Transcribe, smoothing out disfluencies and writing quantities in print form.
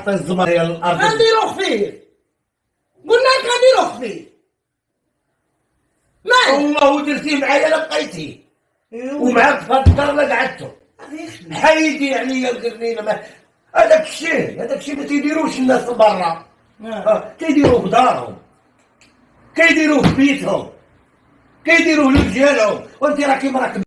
تعطي الزمر ديال الارض. غنديروه فيه، قلنا لك غنديروه فيه. لا والله درتي معايا لا بقيتي ومعاك في هاد الدار لا قعدتو حيدي عليا القرنينه. هذاك الشيء ما تيديروش الناس برا، كيديروه في دارهم، كيديروه في بيتهم، كيديروه لرجالهم، وانت راكي مراك